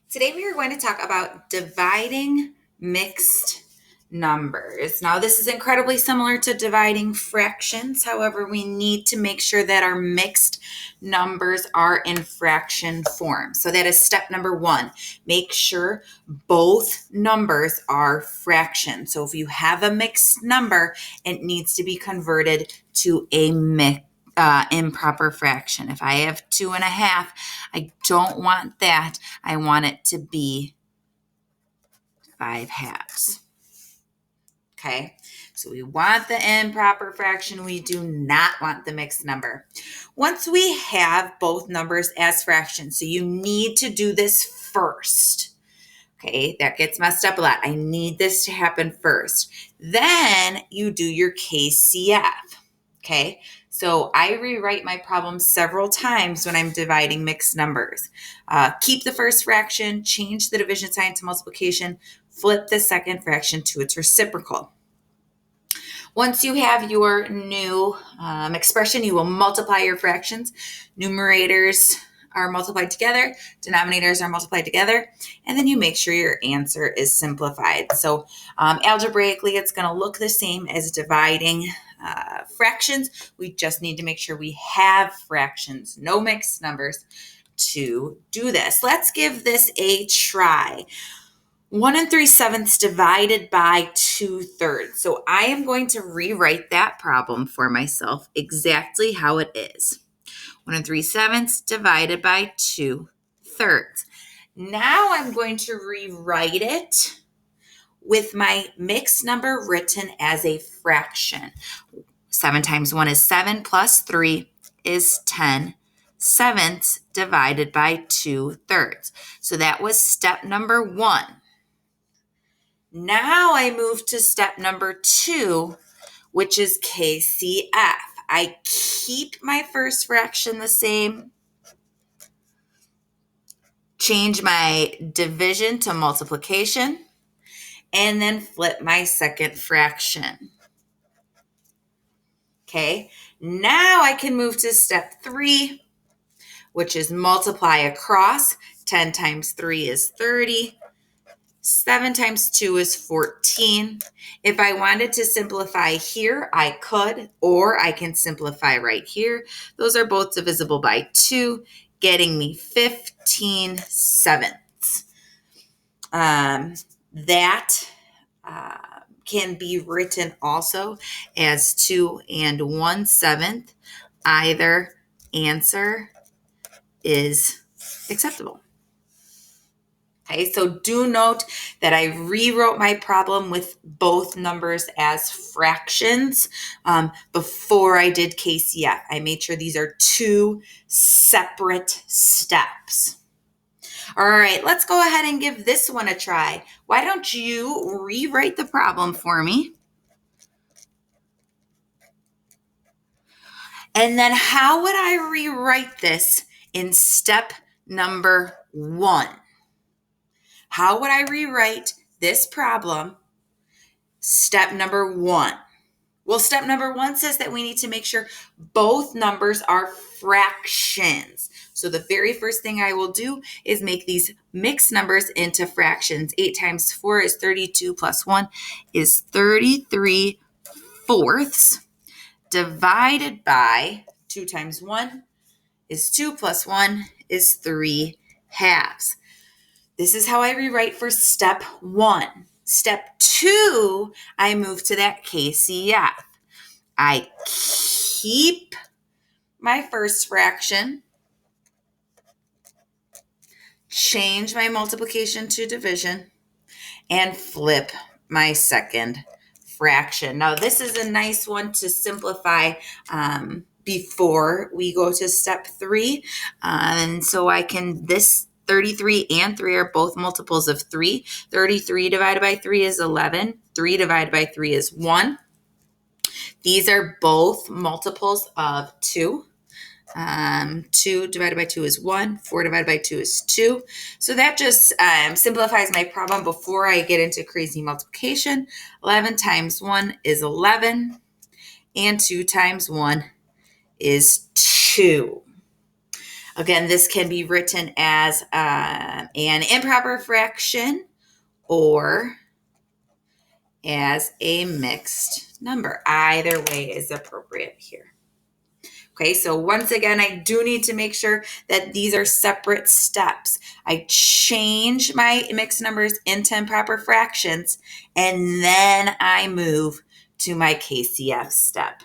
Today we are going to talk about dividing mixed numbers. Now, this is incredibly similar to dividing fractions. However, we need to make sure that our mixed numbers are in fraction form. So that is step number one. Make sure both numbers are fractions. So if you have a mixed number, it needs to be converted to a improper fraction. If I have 2.5, I don't want that. I want it to be 5/2. Okay, so we want the improper fraction. We do not want the mixed number. Once we have both numbers as fractions, so you need to do this first. Okay, that gets messed up a lot. I need this to happen first. Then you do your KCF. Okay, so I rewrite my problem several times when I'm dividing mixed numbers. Keep the first fraction, change the division sign to multiplication, flip the second fraction to its reciprocal. Once you have your new expression, you will multiply your fractions. Numerators are multiplied together, denominators are multiplied together, and then you make sure your answer is simplified. So algebraically, it's going to look the same as dividing fractions. We just need to make sure we have fractions, no mixed numbers, to do this. Let's give this a try. 1 3/7 divided by 2/3. So I am going to rewrite that problem for myself exactly how it is. 1 3/7 divided by 2/3. Now I'm going to rewrite it with my mixed number written as a fraction. 7 times 1 is 7 plus 3 is 10 sevenths divided by 2/3. So that was step number 1. Now I move to step number 2, which is KCF. I keep my first fraction the same, change my division to multiplication, and then flip my second fraction. Okay, now I can move to step 3, which is multiply across. 10 times 3 is 30. 7 times 2 is 14. If I wanted to simplify here, I could, or I can simplify right here. Those are both divisible by 2, getting me 15 sevenths. That can be written also as 2 and 1/7. Either answer is acceptable. Okay, so do note that I rewrote my problem with both numbers as fractions before I did KCF. I made sure these are two separate steps. All right, let's go ahead and give this one a try. Why don't you rewrite the problem for me? And then how would I rewrite this in step number 1? How would I rewrite this problem, step number 1? Well, step number 1 says that we need to make sure both numbers are fractions. So the very first thing I will do is make these mixed numbers into fractions. 8 times 4 is 32 plus 1 is 33 fourths divided by 2 times 1 is 2 plus 1 is 3 halves. This is how I rewrite for step 1. Step 2, I move to that KCF. I keep my first fraction, change my multiplication to division, and flip my second fraction. Now, this is a nice one to simplify before we go to step 3. And so I can, this 33 and 3 are both multiples of 3. 33 divided by 3 is 11. 3 divided by 3 is 1. These are both multiples of 2. 2 divided by 2 is 1. 4 divided by 2 is 2. So that just simplifies my problem before I get into crazy multiplication. 11 times 1 is 11. And 2 times 1 is 2. Again, this can be written as an improper fraction or as a mixed number. Either way is appropriate here. Okay, so once again, I do need to make sure that these are separate steps. I change my mixed numbers into improper fractions, and then I move to my KCF step.